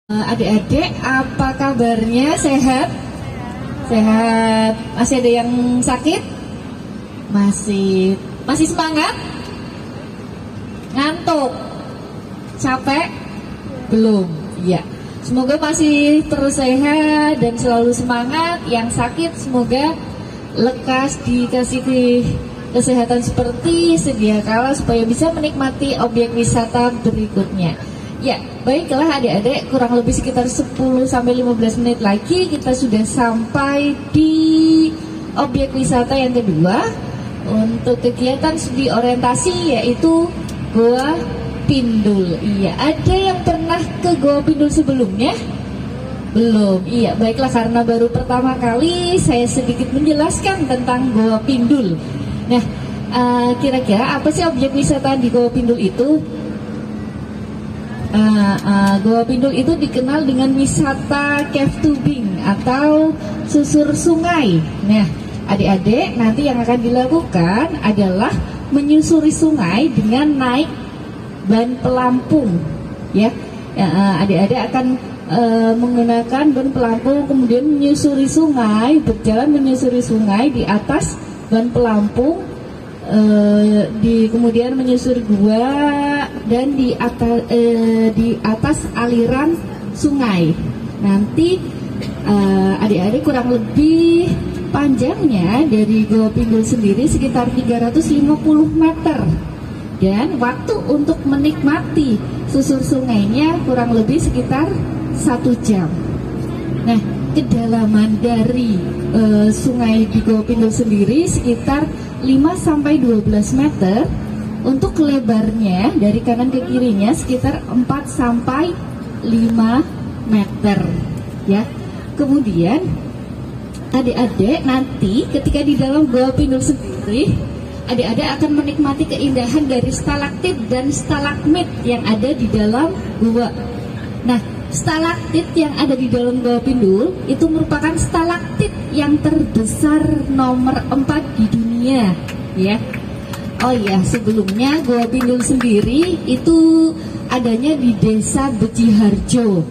Adik-adik, apa kabarnya? Sehat? Sehat. Masih ada yang sakit? Masih semangat? Ngantuk? Capek? Belum. Ya. Semoga masih terus sehat dan selalu semangat. Yang sakit semoga lekas dikasih kesehatan seperti sedia kala supaya bisa menikmati objek wisata berikutnya. Ya, baiklah adik-adik, kurang lebih sekitar 10-15 menit lagi kita sudah sampai di objek wisata yang kedua untuk kegiatan studi orientasi, yaitu Goa Pindul. Iya, ada yang pernah ke Goa Pindul sebelumnya? Belum. Iya, baiklah, karena baru pertama kali saya sedikit menjelaskan tentang Goa Pindul. Nah, kira-kira apa sih objek wisata di Goa Pindul itu? Goa Pindul itu dikenal dengan wisata cave tubing atau susur sungai. Nah, adik-adik, nanti yang akan dilakukan adalah menyusuri sungai dengan naik ban pelampung. Ya, adik-adik akan menggunakan ban pelampung, kemudian menyusuri sungai, berjalan menyusuri sungai di atas ban pelampung. Kemudian menyusuri gua dan di atas aliran sungai. Nanti adik-adik kurang lebih panjangnya dari Goa Pindul sendiri sekitar 350 meter. Dan waktu untuk menikmati susur sungainya kurang lebih sekitar 1 jam. Nah, kedalaman dari sungai di Goa Pindul sendiri sekitar 5-12 meter. Untuk lebarnya dari kanan ke kirinya sekitar 4-5 meter. Ya. Kemudian adik-adik nanti ketika di dalam Goa Pindul sendiri, adik-adik akan menikmati keindahan dari stalaktit dan stalagmit yang ada di dalam gua. Nah, stalaktit yang ada di dalam Goa Pindul itu merupakan stalaktit yang terbesar nomor 4 di dunia, ya. Oh ya, sebelumnya Goa Pindul sendiri itu adanya di Desa Bejiharjo,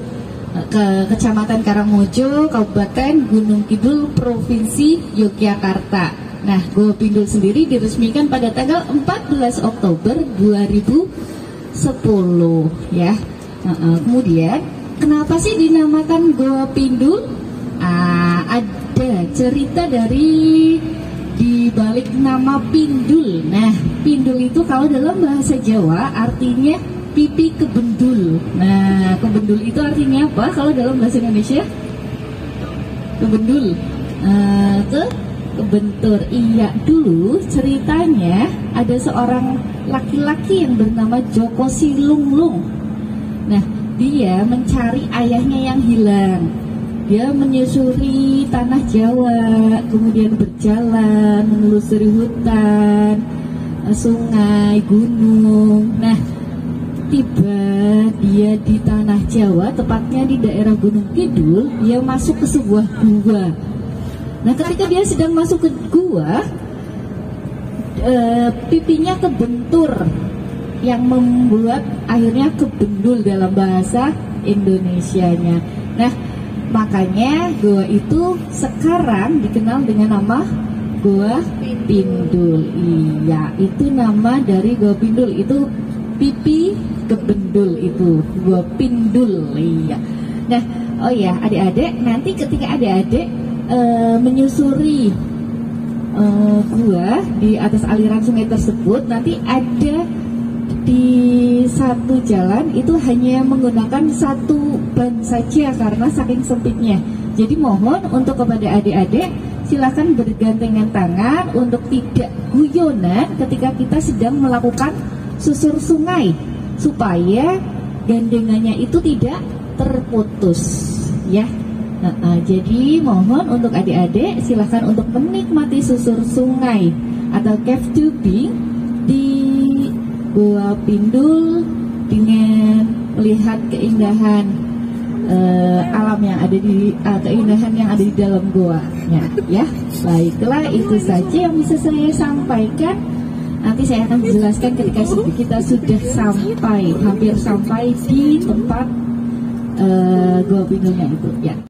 Kecamatan Karangmojo, Kabupaten Gunung Kidul, Provinsi Yogyakarta. Nah, Goa Pindul sendiri diresmikan pada tanggal 14 Oktober 2010, ya. Kemudian kenapa sih dinamakan Goa Pindul? Ada cerita di balik nama Pindul. Nah, Pindul itu kalau dalam bahasa Jawa artinya pipi kebendul. Nah, kebendul itu artinya apa kalau dalam bahasa Indonesia? Kebendul. Kebentur. Iya, dulu ceritanya ada seorang laki-laki yang bernama Joko Silunglung. Nah, dia mencari ayahnya yang hilang. Dia menyusuri tanah Jawa, kemudian berjalan, menelusuri hutan, sungai, gunung. Nah, tiba dia di tanah Jawa, tepatnya di daerah Gunung Kidul. Dia masuk ke sebuah gua. Nah, ketika dia sedang masuk ke gua, pipinya kebentur, yang membuat akhirnya kebendul dalam bahasa Indonesianya. Nah, makanya gua itu sekarang dikenal dengan nama Goa Pindul. Iya, itu nama dari Goa Pindul, itu pipi kebendul, itu Goa Pindul. Iya. Nah, oh ya adik-adik, nanti ketika adik-adik menyusuri gua di atas aliran sungai tersebut, nanti ada di satu jalan itu hanya menggunakan satu ban saja karena saking sempitnya. Jadi mohon untuk kepada adik-adik silakan bergandengan tangan untuk tidak guyonan ketika kita sedang melakukan susur sungai supaya gandengannya itu tidak terputus, ya. Jadi mohon untuk adik-adik silakan untuk menikmati susur sungai atau cave tubing di Goa Pindul dengan melihat keindahan alam yang ada keindahan yang ada di dalam goanya, ya. Baiklah, itu saja yang bisa saya sampaikan. Nanti saya akan jelaskan ketika kita sudah hampir sampai di tempat logo pintunya itu ya.